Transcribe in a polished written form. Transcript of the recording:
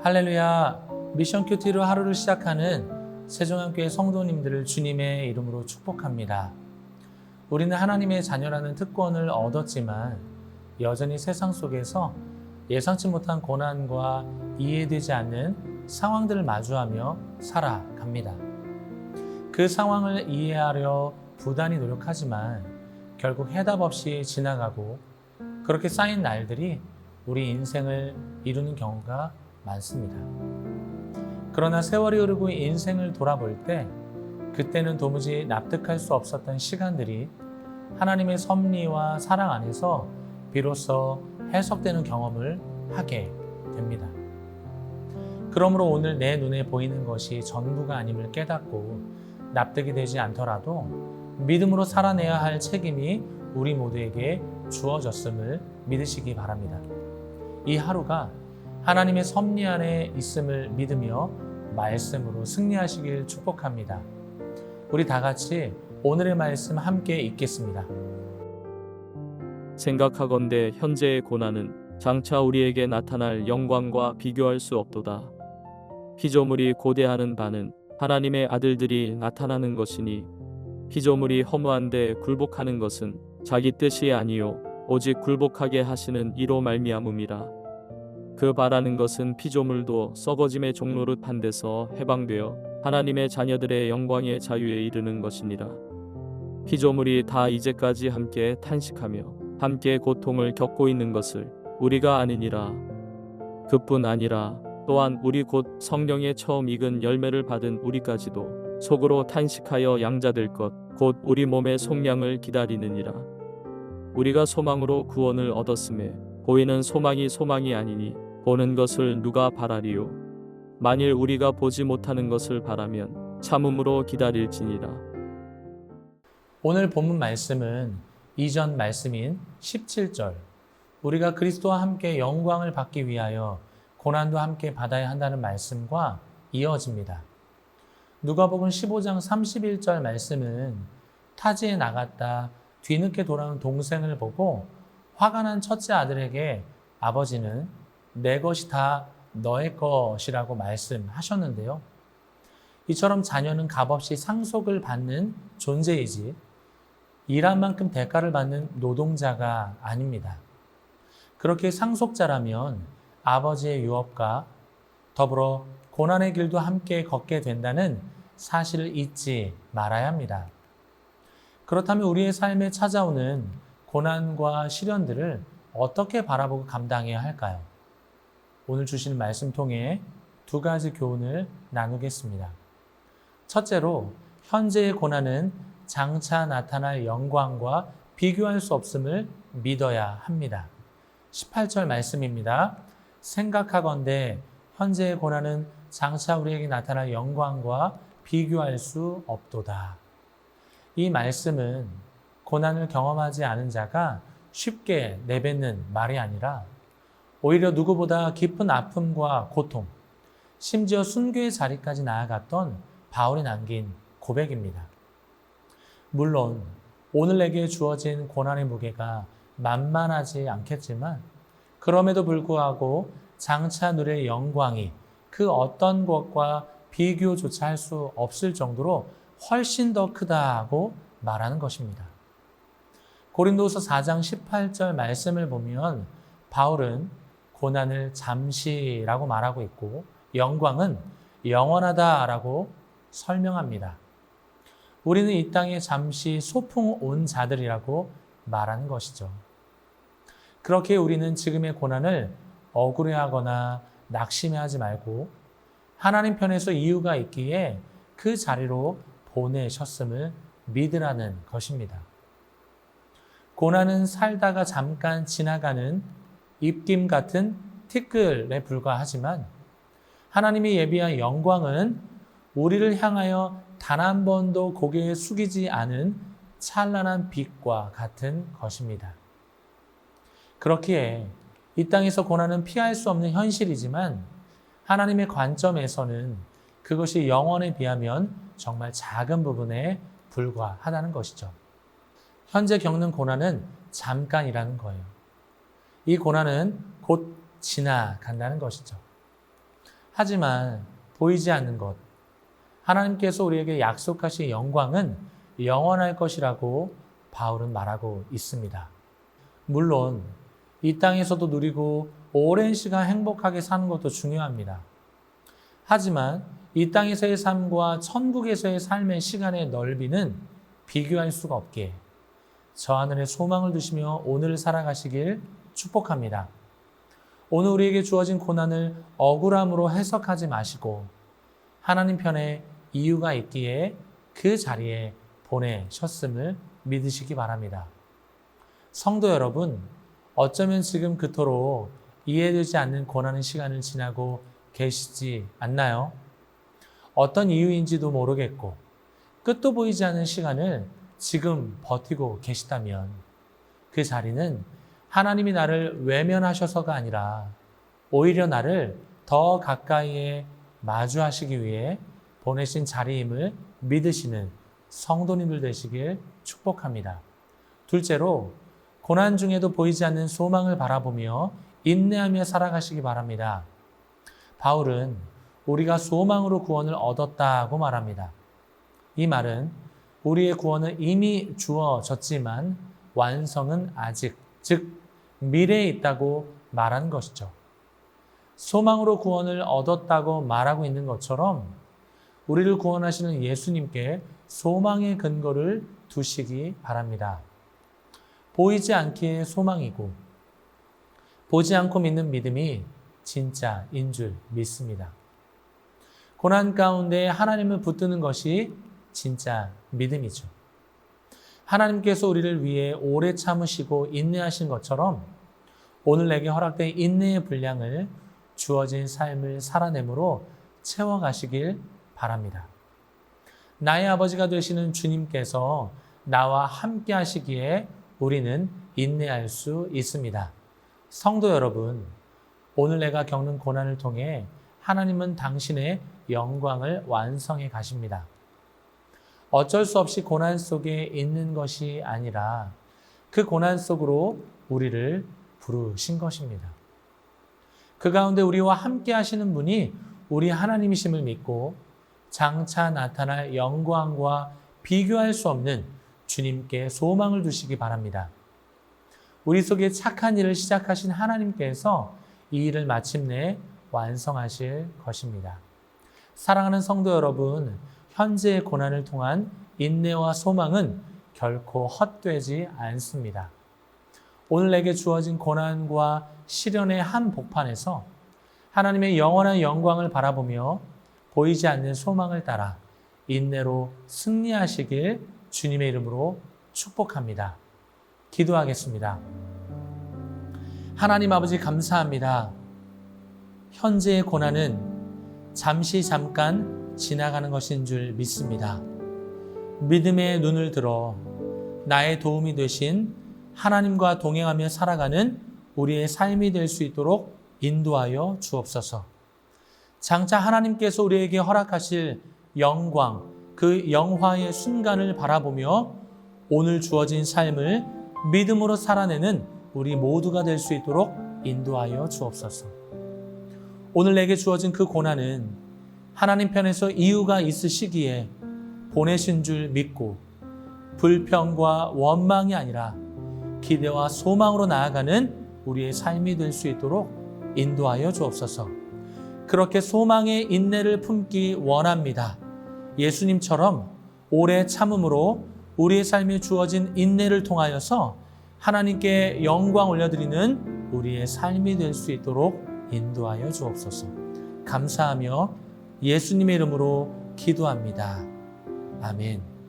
할렐루야. 미션 큐티로 하루를 시작하는 세종한교회 성도님들을 주님의 이름으로 축복합니다. 우리는 하나님의 자녀라는 특권을 얻었지만 여전히 세상 속에서 예상치 못한 고난과 이해되지 않는 상황들을 마주하며 살아갑니다. 그 상황을 이해하려 부단히 노력하지만 결국 해답 없이 지나가고 그렇게 쌓인 날들이 우리 인생을 이루는 경우가 많습니다. 그러나 세월이 흐르고 인생을 돌아볼 때 그때는 도무지 납득할 수 없었던 시간들이 하나님의 섭리와 사랑 안에서 비로소 해석되는 경험을 하게 됩니다. 그러므로 오늘 내 눈에 보이는 것이 전부가 아님을 깨닫고 납득이 되지 않더라도 믿음으로 살아내야 할 책임이 우리 모두에게 주어졌음을 믿으시기 바랍니다. 이 하루가 하나님의 섭리 안에 있음을 믿으며 말씀으로 승리하시길 축복합니다. 우리 다 같이 오늘의 말씀 함께 읽겠습니다. 생각하건대 현재의 고난은 장차 우리에게 나타날 영광과 비교할 수 없도다. 피조물이 고대하는 바는 하나님의 아들들이 나타나는 것이니 피조물이 허무한데 굴복하는 것은 자기 뜻이 아니요 오직 굴복하게 하시는 이로 말미암음이라. 그 바라는 것은 피조물도 썩어짐의 종로릇 한 데서 해방되어 하나님의 자녀들의 영광의 자유에 이르는 것이니라. 피조물이 다 이제까지 함께 탄식하며 함께 고통을 겪고 있는 것을 우리가 아느니라. 그뿐 아니라 또한 우리 곧 성령의 처음 익은 열매를 받은 우리까지도 속으로 탄식하여 양자될 것 곧 우리 몸의 속량을 기다리느니라. 우리가 소망으로 구원을 얻었음에 보이는 소망이 아니니 보는 것을 누가 바라리요. 만일 우리가 보지 못하는 것을 바라면 참음으로 기다릴지니라. 오늘 본문 말씀은 이전 말씀인 17절 우리가 그리스도와 함께 영광을 받기 위하여 고난도 함께 받아야 한다는 말씀과 이어집니다. 누가복음 15장 31절 말씀은 타지에 나갔다 뒤늦게 돌아온 동생을 보고 화가 난 첫째 아들에게 아버지는 내 것이 다 너의 것이라고 말씀하셨는데요. 이처럼 자녀는 값없이 상속을 받는 존재이지 일한 만큼 대가를 받는 노동자가 아닙니다. 그렇게 상속자라면 아버지의 유업과 더불어 고난의 길도 함께 걷게 된다는 사실을 잊지 말아야 합니다. 그렇다면 우리의 삶에 찾아오는 고난과 시련들을 어떻게 바라보고 감당해야 할까요? 오늘 주시는 말씀 통해 두 가지 교훈을 나누겠습니다. 첫째로 현재의 고난은 장차 나타날 영광과 비교할 수 없음을 믿어야 합니다. 18절 말씀입니다. 생각하건대 현재의 고난은 장차 우리에게 나타날 영광과 비교할 수 없도다. 이 말씀은 고난을 경험하지 않은 자가 쉽게 내뱉는 말이 아니라 오히려 누구보다 깊은 아픔과 고통, 심지어 순교의 자리까지 나아갔던 바울이 남긴 고백입니다. 물론 오늘 내게 주어진 고난의 무게가 만만하지 않겠지만 그럼에도 불구하고 장차 누릴 영광이 그 어떤 것과 비교조차 할 수 없을 정도로 훨씬 더 크다고 말하는 것입니다. 고린도후서 4장 18절 말씀을 보면 바울은 고난을 잠시라고 말하고 있고 영광은 영원하다라고 설명합니다. 우리는 이 땅에 잠시 소풍 온 자들이라고 말하는 것이죠. 그렇게 우리는 지금의 고난을 억울해하거나 낙심해하지 말고 하나님 편에서 이유가 있기에 그 자리로 보내셨음을 믿으라는 것입니다. 고난은 살다가 잠깐 지나가는 입김 같은 티끌에 불과하지만 하나님이 예비한 영광은 우리를 향하여 단 한 번도 고개 숙이지 않은 찬란한 빛과 같은 것입니다. 그렇기에 이 땅에서 고난은 피할 수 없는 현실이지만 하나님의 관점에서는 그것이 영원에 비하면 정말 작은 부분에 불과하다는 것이죠. 현재 겪는 고난은 잠깐이라는 거예요. 이 고난은 곧 지나간다는 것이죠. 하지만 보이지 않는 것, 하나님께서 우리에게 약속하신 영광은 영원할 것이라고 바울은 말하고 있습니다. 물론 이 땅에서도 누리고 오랜 시간 행복하게 사는 것도 중요합니다. 하지만 이 땅에서의 삶과 천국에서의 삶의 시간의 넓이는 비교할 수가 없기에 저 하늘에 소망을 두시며 오늘을 살아가시길 축복합니다. 오늘 우리에게 주어진 고난을 억울함으로 해석하지 마시고 하나님 편에 이유가 있기에 그 자리에 보내셨음을 믿으시기 바랍니다. 성도 여러분, 어쩌면 지금 그토록 이해되지 않는 고난의 시간을 지나고 계시지 않나요? 어떤 이유인지도 모르겠고 끝도 보이지 않는 시간을 지금 버티고 계시다면 그 자리는 하나님이 나를 외면하셔서가 아니라 오히려 나를 더 가까이에 마주하시기 위해 보내신 자리임을 믿으시는 성도님들 되시길 축복합니다. 둘째로 고난 중에도 보이지 않는 소망을 바라보며 인내하며 살아가시기 바랍니다. 바울은 우리가 소망으로 구원을 얻었다고 말합니다. 이 말은 우리의 구원은 이미 주어졌지만 완성은 아직, 즉 미래에 있다고 말하는 것이죠. 소망으로 구원을 얻었다고 말하고 있는 것처럼 우리를 구원하시는 예수님께 소망의 근거를 두시기 바랍니다. 보이지 않기에 소망이고 보지 않고 믿는 믿음이 진짜인 줄 믿습니다. 고난 가운데 하나님을 붙드는 것이 진짜 믿음이죠. 하나님께서 우리를 위해 오래 참으시고 인내하신 것처럼 오늘 내게 허락된 인내의 분량을 주어진 삶을 살아내므로 채워가시길 바랍니다. 나의 아버지가 되시는 주님께서 나와 함께 하시기에 우리는 인내할 수 있습니다. 성도 여러분, 오늘 내가 겪는 고난을 통해 하나님은 당신의 영광을 완성해 가십니다. 어쩔 수 없이 고난 속에 있는 것이 아니라 그 고난 속으로 우리를 부르신 것입니다. 그 가운데 우리와 함께 하시는 분이 우리 하나님이심을 믿고 장차 나타날 영광과 비교할 수 없는 주님께 소망을 두시기 바랍니다. 우리 속에 착한 일을 시작하신 하나님께서 이 일을 마침내 완성하실 것입니다. 사랑하는 성도 여러분, 현재의 고난을 통한 인내와 소망은 결코 헛되지 않습니다. 오늘 내게 주어진 고난과 시련의 한 복판에서 하나님의 영원한 영광을 바라보며 보이지 않는 소망을 따라 인내로 승리하시길 주님의 이름으로 축복합니다. 기도하겠습니다. 하나님 아버지 감사합니다. 현재의 고난은 잠깐 지나가는 것인 줄 믿습니다. 믿음의 눈을 들어 나의 도움이 되신 하나님과 동행하며 살아가는 우리의 삶이 될 수 있도록 인도하여 주옵소서. 장차 하나님께서 우리에게 허락하실 영광, 그 영화의 순간을 바라보며 오늘 주어진 삶을 믿음으로 살아내는 우리 모두가 될 수 있도록 인도하여 주옵소서. 오늘 내게 주어진 그 고난은 하나님 편에서 이유가 있으시기에 보내신 줄 믿고 불평과 원망이 아니라 기대와 소망으로 나아가는 우리의 삶이 될 수 있도록 인도하여 주옵소서. 그렇게 소망의 인내를 품기 원합니다. 예수님처럼 오래 참음으로 우리의 삶에 주어진 인내를 통하여서 하나님께 영광 올려드리는 우리의 삶이 될 수 있도록 인도하여 주옵소서. 감사하며 예수님의 이름으로 기도합니다. 아멘.